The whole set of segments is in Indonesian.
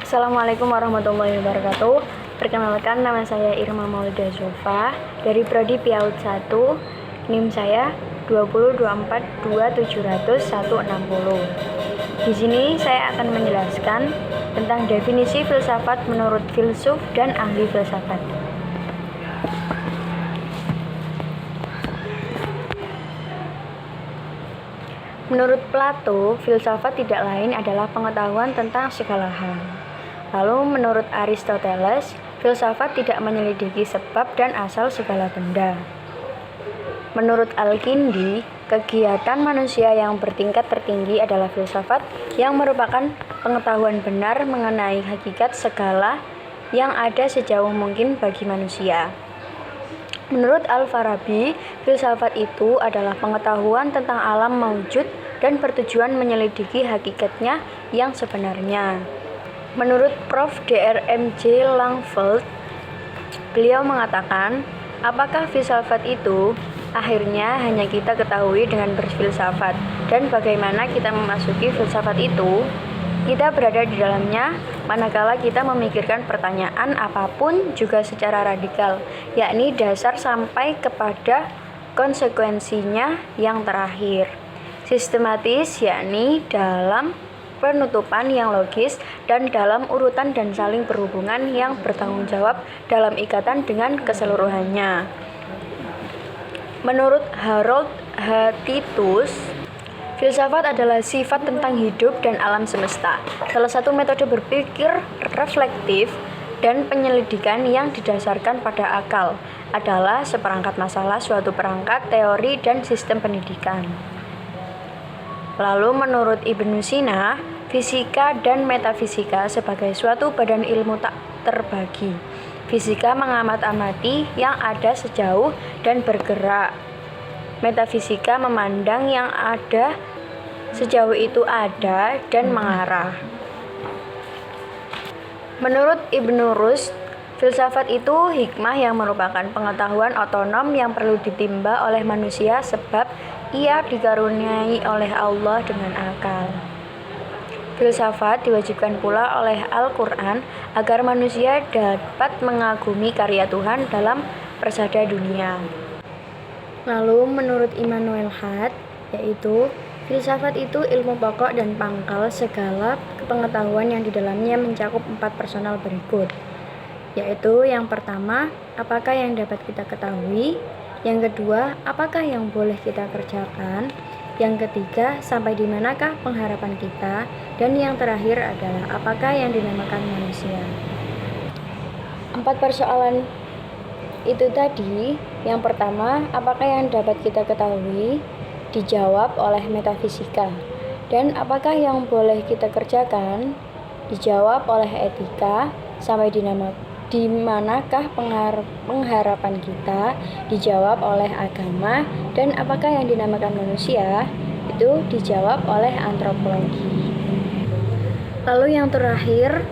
Assalamualaikum warahmatullahi wabarakatuh. Perkenalkan, nama saya Irma Maulida Zulfa dari Prodi PAUD 1. NIM saya 20242700160. Di sini saya akan menjelaskan tentang definisi filsafat menurut filsuf dan ahli filsafat. Menurut Plato, filsafat tidak lain adalah pengetahuan tentang segala hal. Lalu menurut Aristoteles, filsafat tidak menyelidiki sebab dan asal segala benda. Menurut Al-Kindi, kegiatan manusia yang bertingkat tertinggi adalah filsafat yang merupakan pengetahuan benar mengenai hakikat segala yang ada sejauh mungkin bagi manusia. Menurut Al-Farabi, filsafat itu adalah pengetahuan tentang alam maujud dan bertujuan menyelidiki hakikatnya yang sebenarnya. Menurut Prof. Dr. M.J. Langveld, beliau mengatakan, apakah filsafat itu? Akhirnya hanya kita ketahui dengan berfilsafat, dan bagaimana kita memasuki filsafat itu. Kita berada di dalamnya manakala kita memikirkan pertanyaan apapun juga secara radikal, yakni dasar sampai kepada konsekuensinya yang terakhir. Sistematis, yakni dalam penutupan yang logis dan dalam urutan dan saling berhubungan yang bertanggung jawab dalam ikatan dengan keseluruhannya. Menurut Harold H. Titus, filsafat adalah sifat tentang hidup dan alam semesta. Salah satu metode berpikir reflektif dan penyelidikan yang didasarkan pada akal adalah seperangkat masalah suatu perangkat, teori, dan sistem pendidikan. Lalu menurut Ibnu Sina, fisika dan metafisika sebagai suatu badan ilmu tak terbagi. Fisika mengamat-amati yang ada sejauh dan bergerak. Metafisika memandang yang ada sejauh itu ada dan mengarah. Menurut Ibnu Rushd, filsafat itu hikmah yang merupakan pengetahuan otonom yang perlu ditimba oleh manusia sebab ia dikaruniai oleh Allah dengan akal. Filsafat diwajibkan pula oleh Al-Quran agar manusia dapat mengagumi karya Tuhan dalam persada dunia. Lalu menurut Immanuel Kant, yaitu filsafat itu ilmu pokok dan pangkal segala pengetahuan yang di dalamnya mencakup 4 personal berikut, yaitu yang pertama, apakah yang dapat kita ketahui, yang kedua, apakah yang boleh kita kerjakan, yang ketiga, sampai di manakah pengharapan kita, dan yang terakhir adalah apakah yang dinamakan manusia. 4 persoalan itu tadi, yang pertama, apakah yang dapat kita ketahui, dijawab oleh metafisika, dan apakah yang boleh kita kerjakan, dijawab oleh etika, sampai di manakah pengharapan kita, dijawab oleh agama, dan apakah yang dinamakan manusia, itu dijawab oleh antropologi. Lalu yang terakhir,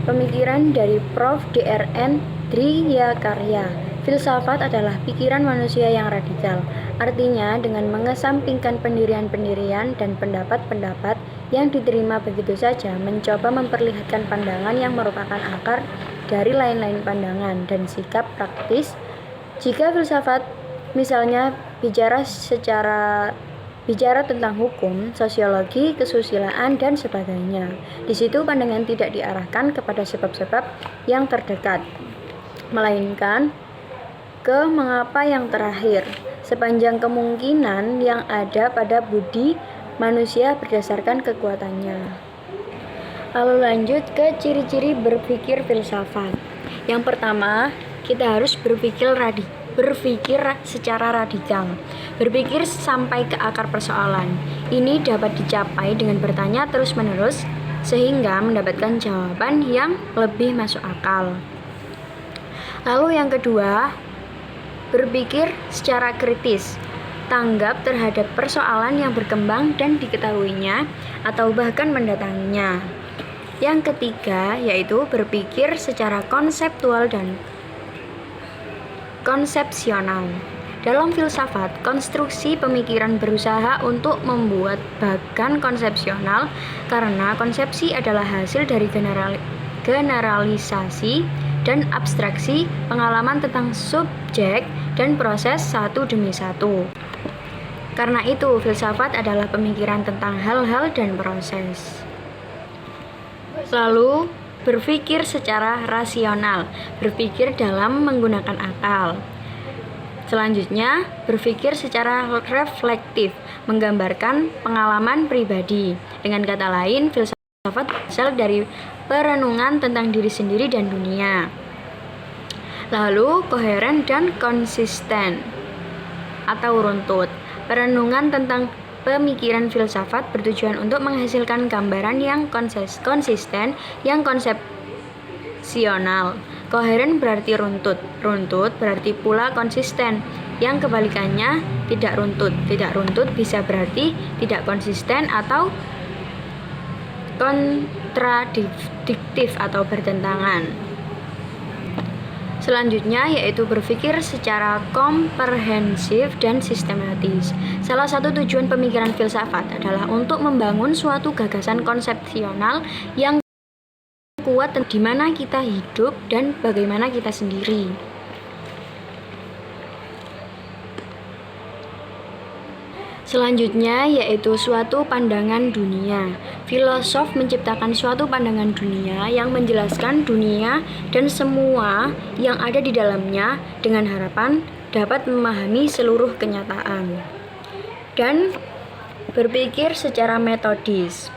pemikiran dari Prof. Dr. N. Driyakarya. Filsafat adalah pikiran manusia yang radikal, artinya dengan mengesampingkan pendirian-pendirian dan pendapat-pendapat yang diterima begitu saja, mencoba memperlihatkan pandangan yang merupakan akar dari lain-lain pandangan dan sikap praktis. Jika filsafat misalnya bicara tentang hukum, sosiologi, kesusilaan, dan sebagainya, di situ pandangan tidak diarahkan kepada sebab-sebab yang terdekat, melainkan ke mengapa yang terakhir, sepanjang kemungkinan yang ada pada budi manusia berdasarkan kekuatannya. Lalu lanjut ke ciri-ciri berpikir filsafat. Yang pertama, kita harus berpikir secara radikal, berpikir sampai ke akar persoalan. Ini dapat dicapai dengan bertanya terus-menerus sehingga mendapatkan jawaban yang lebih masuk akal. Lalu yang kedua, berpikir secara kritis, tanggap terhadap persoalan yang berkembang dan diketahuinya atau bahkan mendatanginya. Yang ketiga, yaitu berpikir secara konseptual dan konsepsional. Dalam filsafat, konstruksi pemikiran berusaha untuk membuat bagan konsepsional karena konsepsi adalah hasil dari generalisasi dan abstraksi pengalaman tentang subjek dan proses satu demi satu. Karena itu, filsafat adalah pemikiran tentang hal-hal dan proses. Lalu, berpikir secara rasional, berpikir dalam menggunakan akal. Selanjutnya, berpikir secara reflektif, menggambarkan pengalaman pribadi. Dengan kata lain, filsafat berasal dari perenungan tentang diri sendiri dan dunia. Lalu, koheren dan konsisten atau runtut. Perenungan tentang pemikiran filsafat bertujuan untuk menghasilkan gambaran yang konsisten, yang konsepsional. Koheren berarti runtut. Runtut berarti pula konsisten, yang kebalikannya tidak runtut. Tidak runtut bisa berarti tidak konsisten atau kontradiktif atau bertentangan. Selanjutnya yaitu berpikir secara komprehensif dan sistematis. Salah satu tujuan pemikiran filsafat adalah untuk membangun suatu gagasan konsepsional yang kuat di mana kita hidup dan bagaimana kita sendiri. Selanjutnya yaitu suatu pandangan dunia. Filosof menciptakan suatu pandangan dunia yang menjelaskan dunia dan semua yang ada di dalamnya dengan harapan dapat memahami seluruh kenyataan. Dan berpikir secara metodis.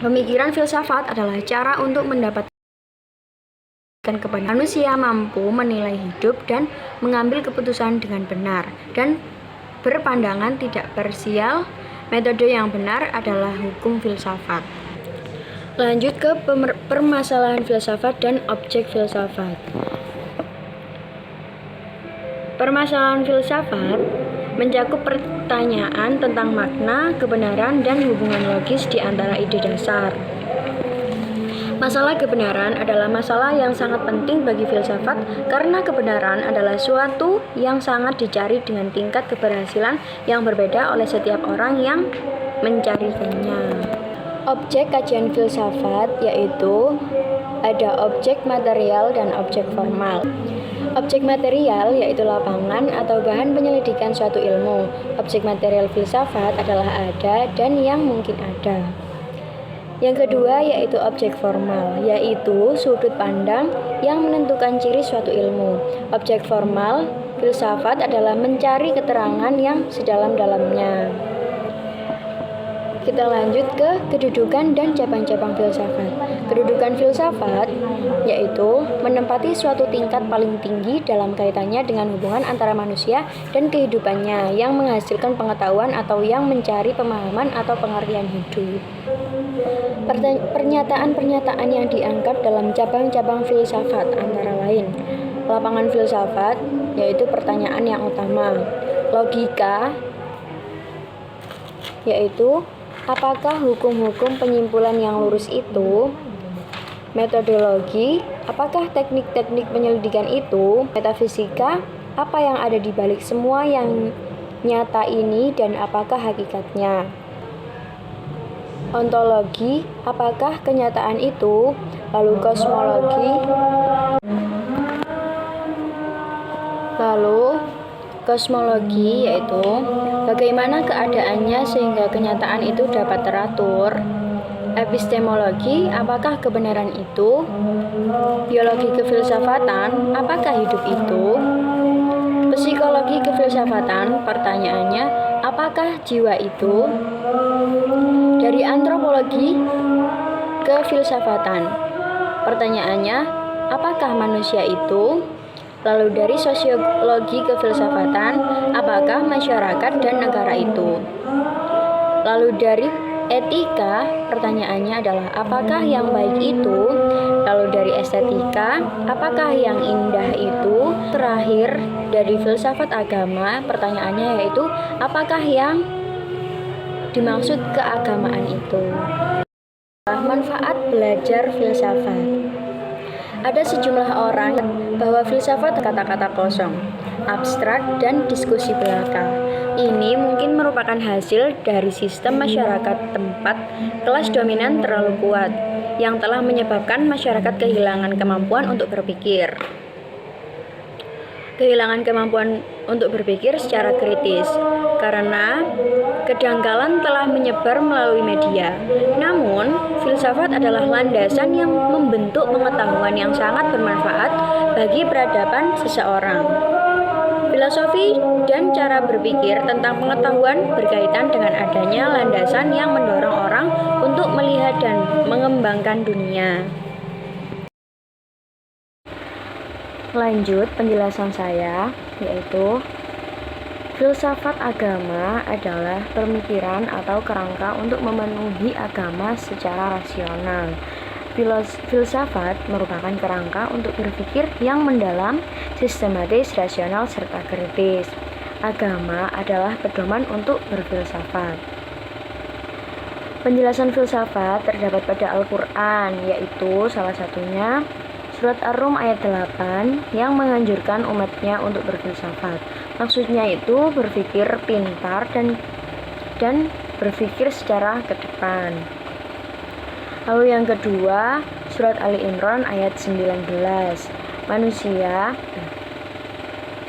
Pemikiran filsafat adalah cara untuk mendapatkan kebenaran. Manusia mampu menilai hidup dan mengambil keputusan dengan benar dan berpandangan tidak parsial. Metode yang benar adalah hukum filsafat. Lanjut ke permasalahan filsafat dan objek filsafat. Permasalahan filsafat mencakup pertanyaan tentang makna, kebenaran, dan hubungan logis di antara ide dasar. Masalah kebenaran adalah masalah yang sangat penting bagi filsafat karena kebenaran adalah suatu yang sangat dicari dengan tingkat keberhasilan yang berbeda oleh setiap orang yang mencarinya. Objek kajian filsafat yaitu ada objek material dan objek formal. Objek material yaitu lapangan atau bahan penyelidikan suatu ilmu. Objek material filsafat adalah ada dan yang mungkin ada. Yang kedua yaitu objek formal, yaitu sudut pandang yang menentukan ciri suatu ilmu. Objek formal filsafat adalah mencari keterangan yang sedalam-dalamnya. Kita lanjut ke kedudukan dan cabang-cabang filsafat. Kedudukan filsafat yaitu menempati suatu tingkat paling tinggi dalam kaitannya dengan hubungan antara manusia dan kehidupannya yang menghasilkan pengetahuan atau yang mencari pemahaman atau pengertian hidup. Pernyataan-pernyataan yang diangkat dalam cabang-cabang filsafat antara lain lapangan filsafat yaitu pertanyaan yang utama, logika yaitu apakah hukum-hukum penyimpulan yang lurus itu, metodologi apakah teknik-teknik penyelidikan itu, metafisika apa yang ada di balik semua yang nyata ini dan apakah hakikatnya, ontologi apakah kenyataan itu, lalu kosmologi yaitu bagaimana keadaannya sehingga kenyataan itu dapat teratur, epistemologi apakah kebenaran itu, biologi kefilsafatan apakah hidup itu, psikologi kefilsafatan pertanyaannya apakah jiwa itu, dari antropologi kefilsafatan pertanyaannya apakah manusia itu, lalu dari sosiologi kefilsafatan apakah masyarakat dan negara itu, lalu dari etika pertanyaannya adalah apakah yang baik itu, lalu dari estetika apakah yang indah itu, terakhir dari filsafat agama pertanyaannya yaitu apakah yang dimaksud keagamaan itu. Manfaat belajar filsafat. Ada sejumlah orang bahwa filsafat kata-kata kosong. abstrak, dan diskusi belaka. Ini mungkin merupakan hasil dari sistem masyarakat tempat kelas dominan terlalu kuat, yang telah menyebabkan masyarakat kehilangan kemampuan untuk berpikir. Kehilangan kemampuan untuk berpikir secara kritis karena kedangkalan telah menyebar melalui media. Namun, filsafat adalah landasan yang membentuk pengetahuan yang sangat bermanfaat bagi peradaban seseorang. Filosofi dan cara berpikir tentang pengetahuan berkaitan dengan adanya landasan yang mendorong orang untuk melihat dan mengembangkan dunia. Lanjut penjelasan saya, yaitu filsafat agama adalah pemikiran atau kerangka untuk memenuhi agama secara rasional. Filsafat merupakan kerangka untuk berpikir yang mendalam, sistematis, rasional, serta kritis. Agama adalah pedoman untuk berfilsafat. Penjelasan filsafat terdapat pada Al-Quran, yaitu salah satunya Surat Ar-Rum ayat 8 yang menganjurkan umatnya untuk berfilsafat. Maksudnya itu berpikir pintar dan berpikir secara ke depan. Lalu yang kedua, Surat Ali Imran ayat 19.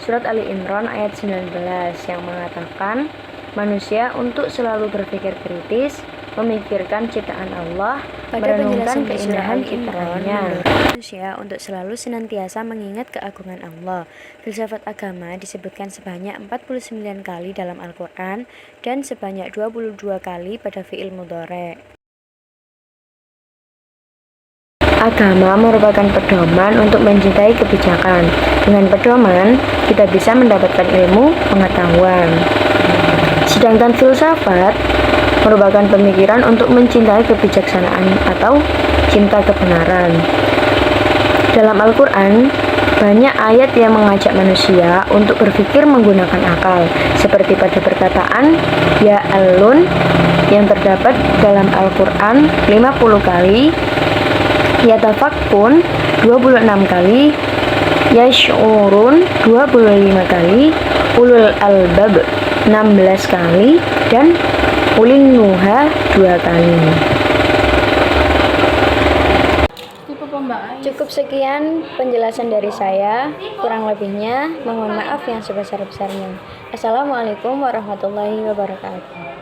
Surat Ali Imran ayat 19 yang mengatakan manusia untuk selalu berpikir kritis, memikirkan ciptaan Allah, merenungkan keindahan fitrahnya. Manusia untuk selalu senantiasa mengingat keagungan Allah. Filsafat agama disebutkan sebanyak 49 kali dalam Al-Quran dan sebanyak 22 kali pada fi'il mudhari'. Agama merupakan pedoman untuk mencintai kebijakan. Dengan pedoman, kita bisa mendapatkan ilmu pengetahuan. Sedangkan filsafat merupakan pemikiran untuk mencintai kebijaksanaan atau cinta kebenaran. Dalam Al-Quran, banyak ayat yang mengajak manusia untuk berpikir menggunakan akal, seperti pada perkataan Ya Alun yang terdapat dalam Al-Quran 50 kali, Yatafakkun 26 kali, Yash'urun 25 kali, Ulul Albab 16 kali, dan Ulin Nuha 2 kali. Cukup sekian penjelasan dari saya. Kurang lebihnya mohon maaf yang sebesar-besarnya. Assalamualaikum warahmatullahi wabarakatuh.